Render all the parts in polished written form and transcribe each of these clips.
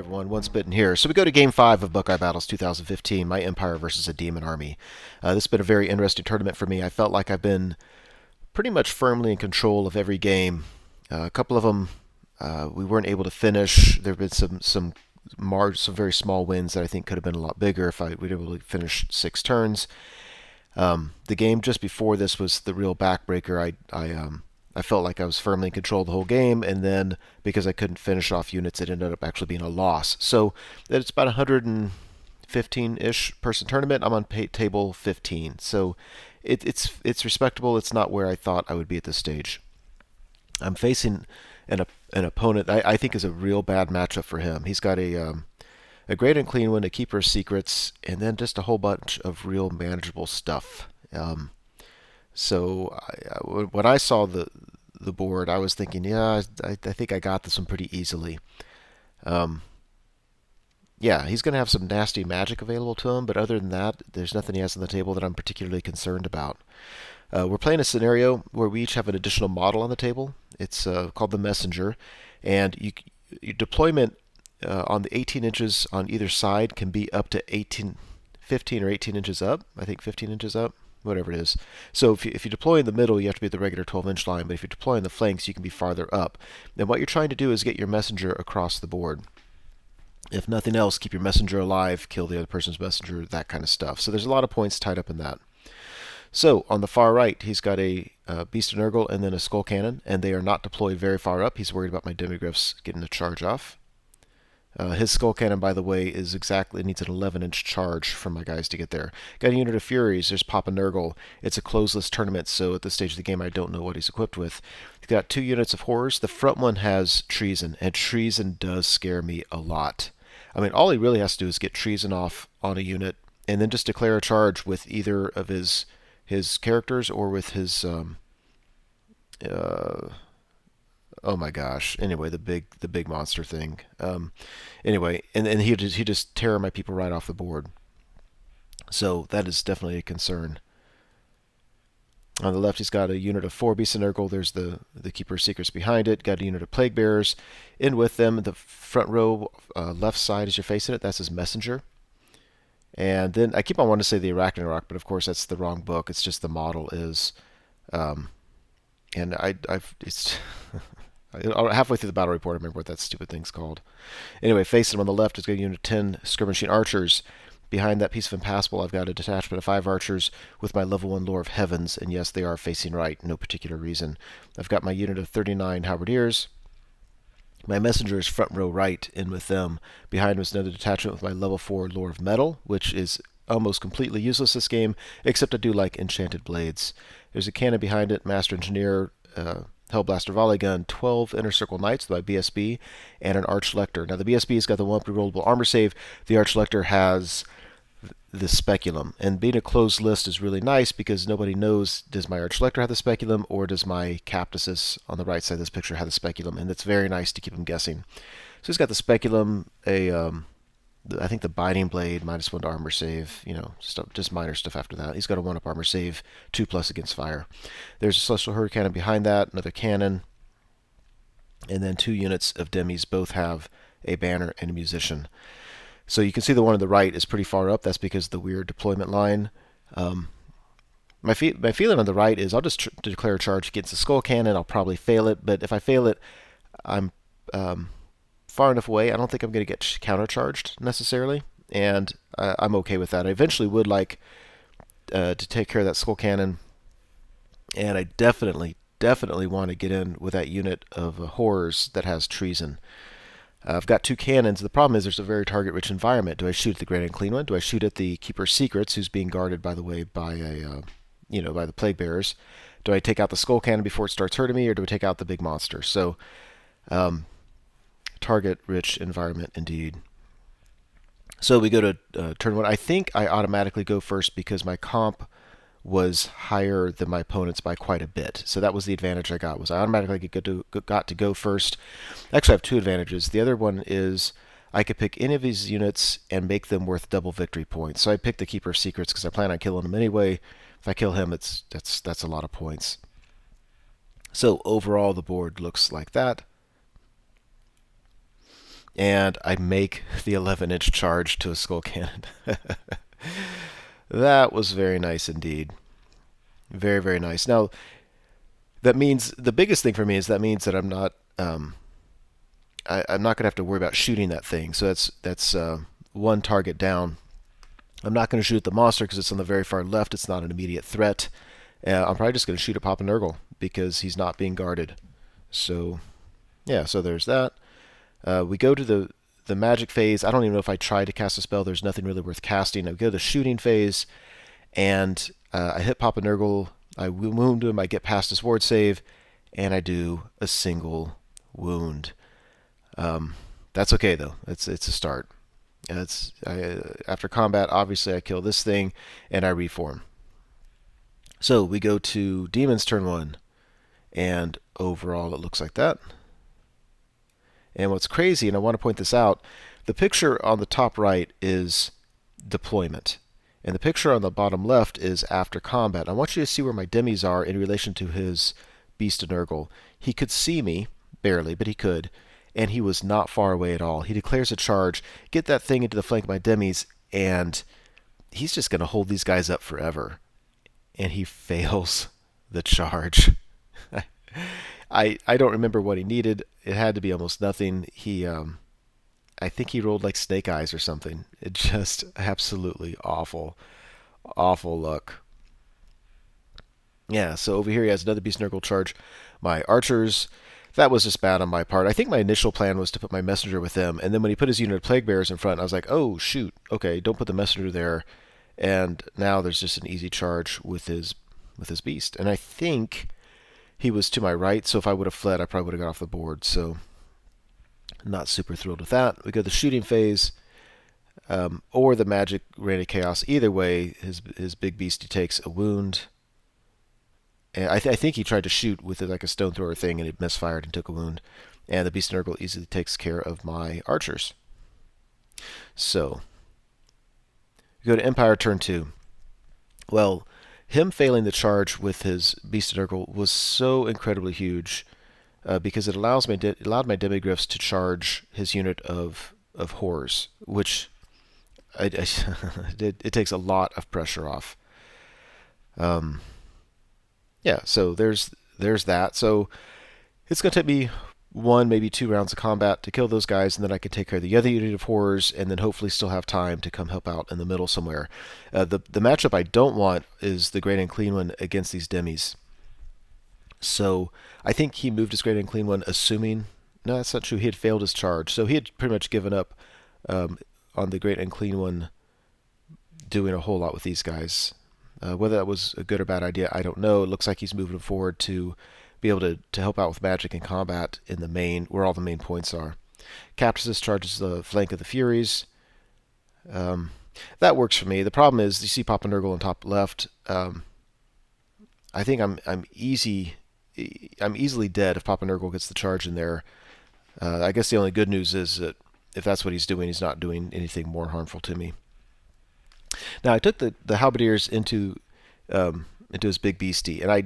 everyone, Once Bitten here. So we go to Game 5 of Buckeye Battles 2015, my Empire versus a Demon Army. This has been a very interesting tournament for me. I felt like I've been pretty much firmly in control of every game. A couple of them we weren't able to finish. There have been some very small wins that I think could have been a lot bigger if we were able to finish 6 turns. The game just before this was the real backbreaker. I felt like I was firmly in control of the whole game, and then because I couldn't finish off units, it ended up actually being a loss. So it's about 115-ish person tournament. I'm on table 15, so it's respectable. It's not where I thought I would be at this stage. I'm facing an opponent I think is a real bad matchup for him. He's got a great and clean one, a keeper of secrets, and then just a whole bunch of real manageable stuff. So when I saw the board, I was thinking, yeah, I think I got this one pretty easily. Yeah, he's going to have some nasty magic available to him, but other than that, there's nothing he has on the table that I'm particularly concerned about. We're playing a scenario where we each have an additional model on the table. It's called the Messenger, and your deployment on the 18 inches on either side can be up to 15 or 18 inches up. I think 15 inches up, whatever it is. So if you deploy in the middle, you have to be at the regular 12-inch line, but if you deploy in the flanks, you can be farther up. And what you're trying to do is get your messenger across the board. If nothing else, keep your messenger alive, kill the other person's messenger, that kind of stuff. So there's a lot of points tied up in that. So on the far right, he's got a Beast of Nurgle and then a Skull Cannon, and they are not deployed very far up. He's worried about my Demigryphs getting a charge off. His Skull Cannon, by the way, needs an 11-inch charge from my guys to get there. Got a unit of Furies. There's Papa Nurgle. It's a closeless tournament, so at this stage of the game, I don't know what he's equipped with. He's got 2 units of Horrors. The front one has Treason, and Treason does scare me a lot. I mean, all he really has to do is get Treason off on a unit, and then just declare a charge with either of his characters or with his oh my gosh. Anyway, the big monster thing. Anyway, and he just tear my people right off the board. So that is definitely a concern. On the left, he's got a unit of 4 Beasts of Nurgle. There's the Keeper of Secrets behind it. Got a unit of Plague Bearers in with them. The front row, left side as you're facing it, that's his messenger. And then I keep on wanting to say the Arachnarok, but of course that's the wrong book. It's just the model is, and it's halfway through the battle report, I remember what that stupid thing's called. Anyway, facing him on the left is got a unit of 10 Skirmishing Archers. Behind that piece of Impassable, I've got a detachment of 5 Archers with my level 1 Lore of Heavens, and yes, they are facing right, no particular reason. I've got my unit of 39 Halberdiers. My messenger is front row right in with them. Behind him is another detachment with my level 4 Lore of Metal, which is almost completely useless this game, except I do like Enchanted Blades. There's a cannon behind it, Master Engineer, Hellblaster Volley Gun, 12 Inner Circle Knights with my BSB, and an Archlector. Now the BSB's got the 1 rerollable armor save. The Archlector has the Speculum, and being a closed list is really nice because nobody knows, does my Archlector have the Speculum or does my Captasis on the right side of this picture have the Speculum, and it's very nice to keep them guessing. So he's got the Speculum, I think the Binding Blade, -1 to armor save, just minor stuff after that. He's got a 1-up armor save, 2+ against fire. There's a Celestial Herd Cannon behind that, another cannon, and then 2 units of Demis both have a banner and a musician. So you can see the one on the right is pretty far up. That's because of the weird deployment line. My feeling on the right is I'll just declare a charge against the Skull Cannon. I'll probably fail it, but if I fail it, I'm far enough away. I don't think I'm going to get countercharged necessarily, and I'm okay with that. I eventually would like to take care of that Skull Cannon, and I definitely want to get in with that unit of Horrors that has Treason. I've got 2 cannons. The problem is there's a very target-rich environment. Do I shoot at the Grand and Clean one? Do I shoot at the Keeper of Secrets, who's being guarded, by the way, by by the Plague Bearers? Do I take out the Skull Cannon before it starts hurting me, or do I take out the big monster? So, target-rich environment indeed. So we go to turn 1. I think I automatically go first because my comp was higher than my opponent's by quite a bit. So that was the advantage I got, was I automatically got to go first. Actually, I have 2 advantages. The other one is I could pick any of these units and make them worth double victory points. So I picked the Keeper of Secrets because I plan on killing him anyway. If I kill him, that's a lot of points. So overall, the board looks like that. and I make the 11-inch charge to a skull cannon. That was very nice indeed. Very, very nice. Now, that means the biggest thing for me is that means that I'm not going to have to worry about shooting that thing. So that's one target down. I'm not going to shoot the monster because it's on the very far left. It's not an immediate threat. I'm probably just going to shoot at Papa Nurgle because he's not being guarded. So, yeah, so there's that. We go to the magic phase. I don't even know if I tried to cast a spell. There's nothing really worth casting. I go to the shooting phase, and I hit Papa Nurgle. I wound him. I get past his ward save, and I do a single wound. That's okay though. It's a start. After combat, obviously I kill this thing and I reform. So we go to Demons turn 1, and overall it looks like that. And what's crazy, and I want to point this out, the picture on the top right is deployment, and the picture on the bottom left is after combat. I want you to see where my demis are in relation to his Beast of Nurgle. He could see me, barely, but he could, and he was not far away at all. He declares a charge, get that thing into the flank of my demis, and he's just going to hold these guys up forever. And he fails the charge. I don't remember what he needed. It had to be almost nothing. I think he rolled like snake eyes or something. It just absolutely awful luck. Yeah, so over here he has another Beast Nurgle charge. My archers, that was just bad on my part. I think my initial plan was to put my messenger with them, and then when he put his unit of plague bearers in front, I was like, oh shoot, okay, don't put the messenger there. And now there's just an easy charge with his beast. And I think he was to my right, so if I would have fled, I probably would have got off the board. So not super thrilled with that. We go to the shooting phase, or the magic Reign of Chaos. Either way, his big beastie takes a wound. And I think he tried to shoot with like a stone thrower thing, and it misfired and took a wound. And the Beast Nurgle easily takes care of my archers. So we go to Empire turn 2. Well, him failing the charge with his Beast Nurgle was so incredibly huge because it allowed my demigryphs to charge his unit of horrors, which it takes a lot of pressure off. Yeah, so there's that. So it's going to take me 1, maybe 2 rounds of combat to kill those guys, and then I can take care of the other unit of horrors, and then hopefully still have time to come help out in the middle somewhere. The matchup I don't want is the Great and Clean One against these demis. So I think he moved his Great and Clean One assuming... No, that's not true. He had failed his charge. So he had pretty much given up on the Great and Clean One doing a whole lot with these guys. Whether that was a good or bad idea, I don't know. It looks like he's moving forward to be able to help out with magic and combat in the main, where all the main points are. Captus charges the flank of the Furies. That works for me. The problem is, you see Papa Nurgle on top left. I think I'm easily dead if Papa Nurgle gets the charge in there. I guess the only good news is that if that's what he's doing, he's not doing anything more harmful to me. Now I took the halberdiers into his big beastie, and I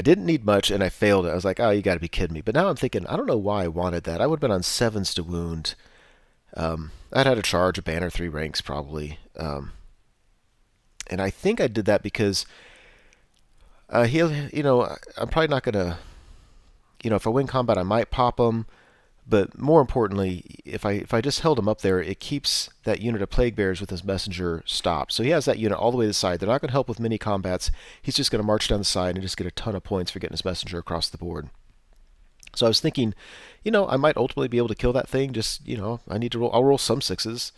didn't need much, and I failed it. I was like, oh, you got to be kidding me. But now I'm thinking, I don't know why I wanted that. I would have been on 7s to wound. I'd had a charge, a banner, 3 ranks probably. And I think I did that because I'm probably not going to, if I win combat, I might pop him. But more importantly, if I just held him up there, it keeps that unit of plague bearers with his messenger stopped. So he has that unit all the way to the side. They're not going to help with mini combats. He's just going to march down the side and just get a ton of points for getting his messenger across the board. So I was thinking, I might ultimately be able to kill that thing. Just, I need to roll. I'll roll some 6s,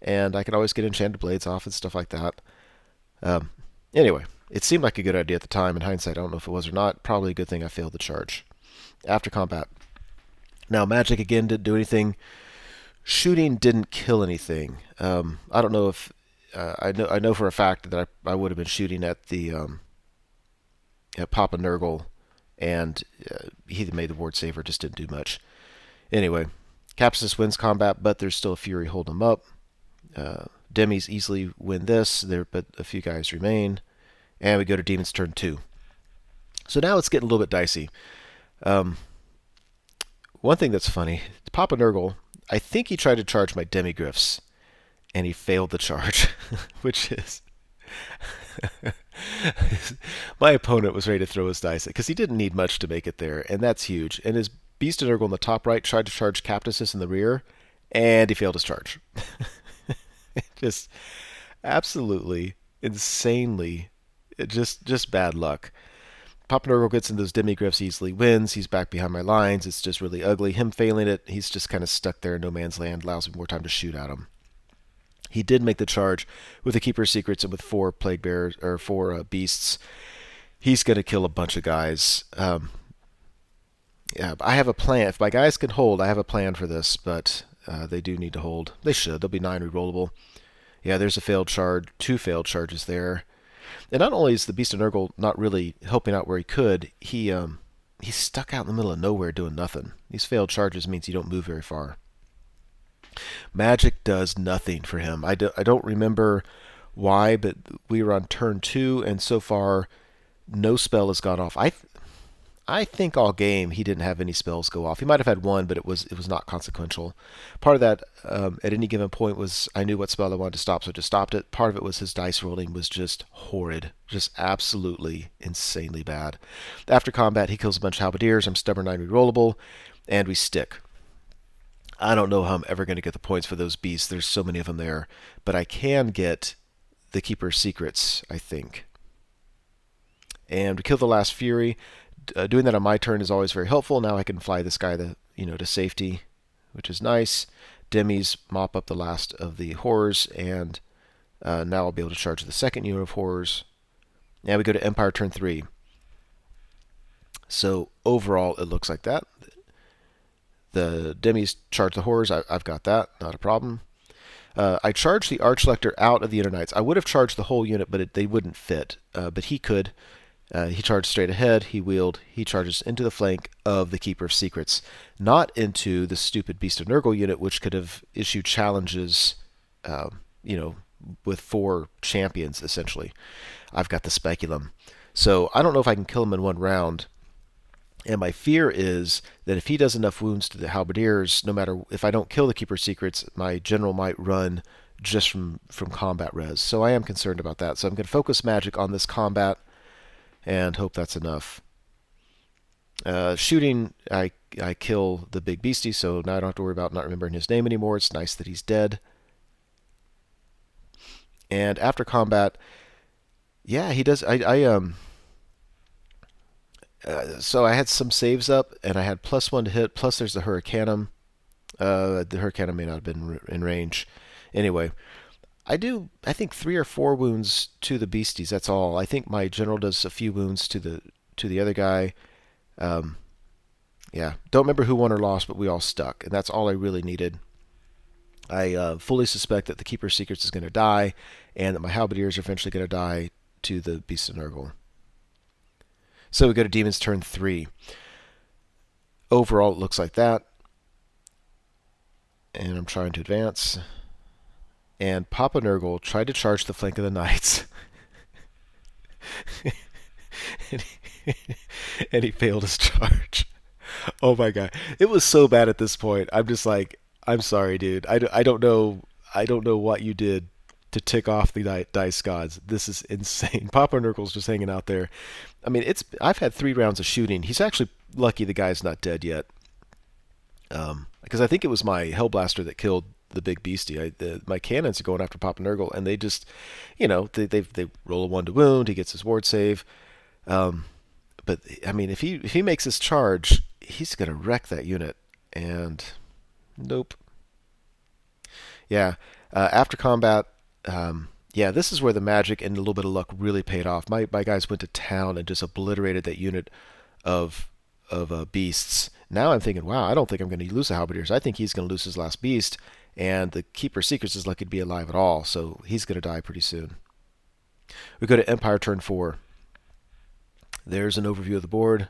and I can always get enchanted blades off and stuff like that. Anyway, it seemed like a good idea at the time. In hindsight, I don't know if it was or not. Probably a good thing I failed the charge. After combat. Now, magic again didn't do anything. Shooting didn't kill anything. I don't know if I know for a fact that I would have been shooting at the at Papa Nurgle, and he made the ward saver, just didn't do much. Anyway, Capsus wins combat, but there's still a Fury holding him up. Demis easily win this, but a few guys remain, and we go to Demons turn 2. So now it's getting a little bit dicey. One thing that's funny, Papa Nurgle, I think he tried to charge my demigryphs, and he failed the charge, which is my opponent was ready to throw his dice because he didn't need much to make it there, and that's huge. And his Beast and Nurgle in the top right tried to charge Captasis in the rear, and he failed his charge. Just absolutely insanely, just bad luck. Papa Nurgle gets in those demigryphs, easily wins. He's back behind my lines. It's just really ugly. Him failing it, he's just kind of stuck there in no man's land. Allows me more time to shoot at him. He did make the charge with the Keeper's Secrets and with 4 Plague Bears or 4 beasts. He's going to kill a bunch of guys. Yeah, I have a plan. If my guys can hold, I have a plan for this, but they do need to hold. They should. They'll be 9 rerollable. Yeah, there's a failed charge. 2 failed charges there. And not only is the Beast of Nurgle not really helping out where he could, he's stuck out in the middle of nowhere doing nothing. These failed charges means you don't move very far. Magic does nothing for him. I don't remember why, but we were on turn 2, and so far no spell has gone off. I think all game he didn't have any spells go off. He might have had one, but it was not consequential. Part of that at any given point was I knew what spell I wanted to stop, so I just stopped it. Part of it was his dice rolling was just horrid, just absolutely insanely bad. After combat, he kills a bunch of halberdiers. I'm stubborn 9 rerollable, and we stick. I don't know how I'm ever going to get the points for those beasts. There's so many of them there, but I can get the Keeper's Secrets, I think. And we kill the last Fury. Doing that on my turn is always very helpful. Now I can fly this guy to safety, which is nice. Demis mop up the last of the horrors, and now I'll be able to charge the second unit of horrors. Now we go to Empire turn 3. So overall, it looks like that. The Demis charge the horrors. I've got that, not a problem. I charged the Archlector out of the Inner Knights. I would have charged the whole unit, but they wouldn't fit. But he could. He charged straight ahead. He wheeled. He charges into the flank of the Keeper of Secrets, not into the stupid Beast of Nurgle unit, which could have issued challenges, with 4 champions, essentially. I've got the Speculum. So I don't know if I can kill him in one round. And my fear is that if he does enough wounds to the halberdiers, no matter if I don't kill the Keeper of Secrets, my general might run just from combat res. So I am concerned about that. So I'm going to focus magic on this combat and hope that's enough. Shooting, I kill the big beastie, so now I don't have to worry about not remembering his name anymore. It's nice that he's dead. And after combat, yeah, he does. So I had some saves up, and I had +1 to hit. Plus, there's the Hurricanum. The Hurricanum may not have been in range. Anyway, I think 3 or 4 wounds to the beasties. That's all. I think my general does a few wounds to the other guy. Yeah, don't remember who won or lost, but we all stuck, and that's all I really needed. I fully suspect that the Keeper's Secrets is going to die, and that my halberdiers are eventually going to die to the Beast of Nurgle. So we go to Demons turn 3. Overall, it looks like that. And I'm trying to advance. And Papa Nurgle tried to charge the flank of the Knights. and he failed his charge. Oh my god. It was so bad at this point. I'm just like, I'm sorry, dude. I don't know what you did to tick off the dice gods. This is insane. Papa Nurgle's just hanging out there. I mean, I've had 3 rounds of shooting. He's actually lucky the guy's not dead yet. Because I think it was my Hellblaster that killed the big beastie. My cannons are going after Papa Nurgle, and they just, they roll a 1 to wound. He gets his ward save. But I mean, if he makes his charge, he's gonna wreck that unit. And nope. Yeah. After combat, yeah, this is where the magic and a little bit of luck really paid off. My guys went to town and just obliterated that unit of beasts. Now I'm thinking, wow, I don't think I'm going to lose the halberdiers. I think he's going to lose his last beast, and the Keeper Secrets is lucky to be alive at all, so he's going to die pretty soon. We go to Empire turn 4. There's an overview of the board.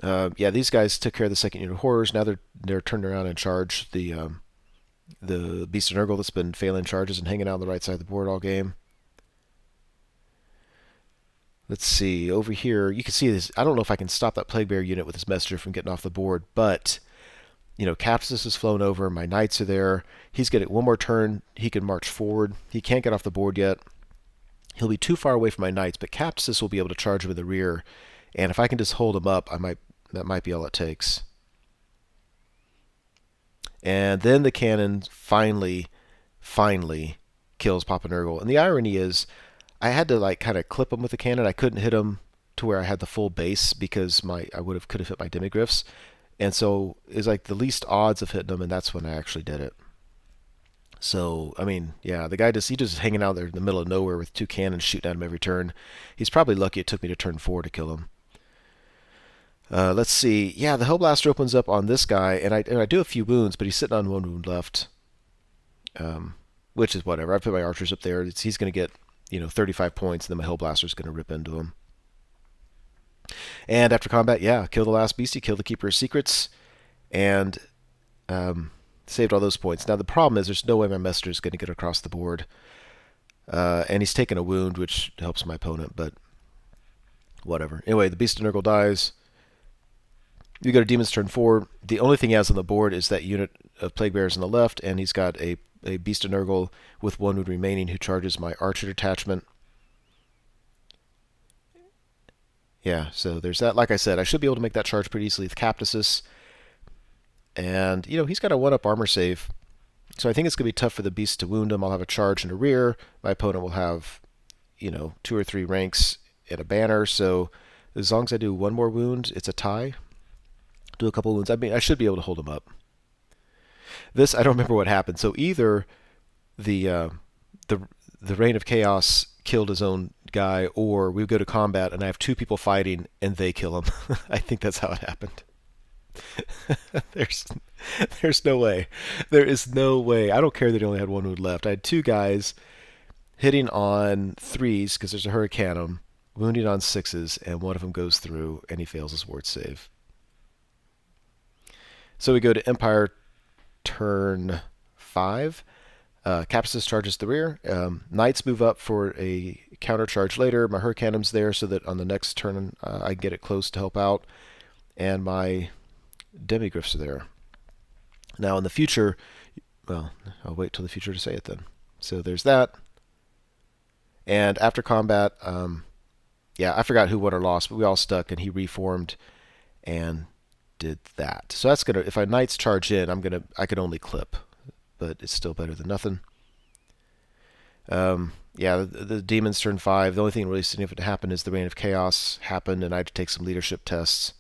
Yeah, these guys took care of the second unit of horrors. Now they're turned around and charge the Beast of Nurgle that's been failing charges and hanging out on the right side of the board all game. Let's see, over here, you can see this. I don't know if I can stop that Plague Bear unit with this messenger from getting off the board, but Capsis has flown over. My knights are there. He's getting one more turn. He can march forward. He can't get off the board yet. He'll be too far away from my knights, but Capsis will be able to charge him in the rear. And if I can just hold him up, that might be all it takes. And then the cannon finally kills Papa Nurgle. And the irony is, I had to kind of clip him with the cannon. I couldn't hit him to where I had the full base because could have hit my demigryphs. And so it's like the least odds of hitting him, and that's when I actually did it. So, I mean, yeah, the guy he just hanging out there in the middle of nowhere with 2 cannons shooting at him every turn. He's probably lucky it took me to turn 4 to kill him. Let's see. Yeah, the Hellblaster opens up on this guy, and I do a few wounds, but he's sitting on 1 wound left. Which is whatever. I put my archers up there. He's going to get 35 points, and then my Hellblaster's going to rip into him. And after combat, yeah, kill the last beastie, kill the Keeper of Secrets, and saved all those points. Now the problem is there's no way my messenger is going to get across the board. And he's taken a wound, which helps my opponent, but whatever. Anyway, the Beast of Nurgle dies. You go to Demon's turn 4. The only thing he has on the board is that unit of Plague Bearers on the left, and he's got a Beast of Nurgle with 1 wound remaining who charges my Archer detachment. Yeah, so there's that. Like I said, I should be able to make that charge pretty easily with Captasis. And, he's got a 1-up armor save. So I think it's going to be tough for the Beast to wound him. I'll have a charge in the rear. My opponent will have, 2 or 3 ranks and a banner. So as long as I do 1 more wound, it's a tie. Do a couple wounds. I mean, I should be able to hold him up. This, I don't remember what happened. So either the Reign of Chaos killed his own guy, or we go to combat and I have 2 people fighting and they kill him. I think that's how it happened. There's no way. There is no way. I don't care that he only had 1 wound left. I had 2 guys hitting on 3s because there's a Hurricanum, wounding on 6s, and one of them goes through and he fails his ward save. So we go to Empire turn 5. Capsis charges the rear. Knights move up for a counter charge later. My Hurricanum's there so that on the next turn I get it close to help out. And my Demigryphs are there. Now in the future, well, I'll wait till the future to say it then. So there's that. And after combat, yeah, I forgot who won or lost, but we all stuck and he reformed and did that. So that's gonna, if my knights charge in, I can only clip, but it's still better than nothing. Yeah, the Demons turn 5. The only thing really significant to happen is the Reign of Chaos happened, and I had to take some leadership tests.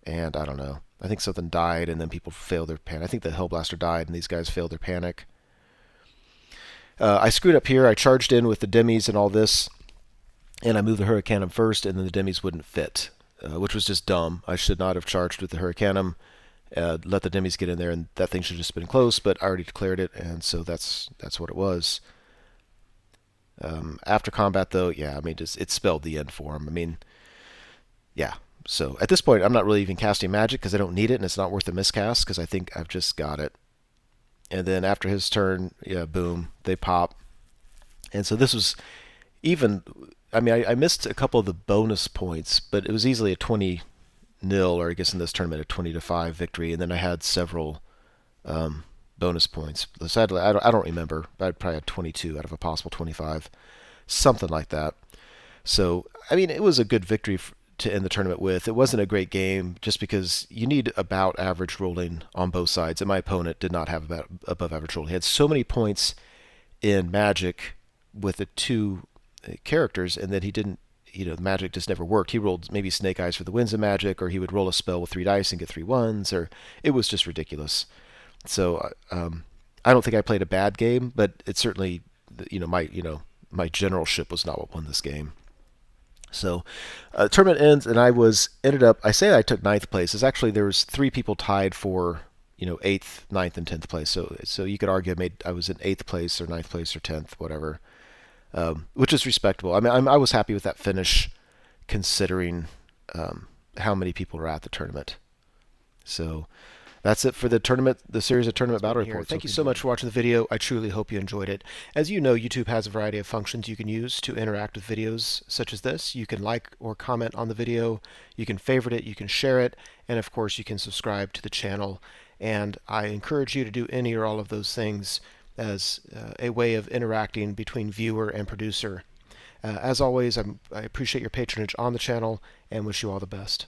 And I don't know. I think something died, and then people failed their panic. I think the Hellblaster died, and these guys failed their panic. I screwed up here. I charged in with the Demis and all this, and I moved the Hurricanum first, and then the Demis wouldn't fit, which was just dumb. I should not have charged with the Hurricanum. Let the Demis get in there, and that thing should have just been close, but I already declared it, and so that's what it was. After combat, though, yeah, I mean, it spelled the end for him. I mean, yeah. So at this point, I'm not really even casting magic because I don't need it, and it's not worth a miscast because I think I've just got it. And then after his turn, yeah, boom, they pop. And so this was even, I mean, I missed a couple of the bonus points, but it was easily a 20-0, or I guess in this tournament, a 20-5 victory. And then I had several bonus points. Sadly, I don't remember. I probably had 22 out of a possible 25, something like that. So, I mean, it was a good victory to end the tournament with. It wasn't a great game just because you need about average rolling on both sides, and my opponent did not have about above average rolling. He had so many points in Magic with the 2 characters, and then he didn't, Magic just never worked. He rolled maybe Snake Eyes for the wins of Magic, or he would roll a spell with 3 dice and get 3 1s, or it was just ridiculous. So I don't think I played a bad game, but it certainly, my generalship was not what won this game. So tournament ends, and I say I took 9th place. It's actually, there was 3 people tied for 8th, 9th, and 10th place. So you could argue I was in 8th place or 9th place or 10th, whatever, which is respectable. I mean, I was happy with that finish considering how many people were at the tournament. So That's it for the tournament, the series of tournament battle reports. Thank Thank you so much for watching the video. I truly hope you enjoyed it. As you know, YouTube has a variety of functions you can use to interact with videos such as this. You can like or comment on the video, you can favorite it, you can share it, and of course you can subscribe to the channel. And I encourage you to do any or all of those things as a way of interacting between viewer and producer. As always, I appreciate your patronage on the channel and wish you all the best.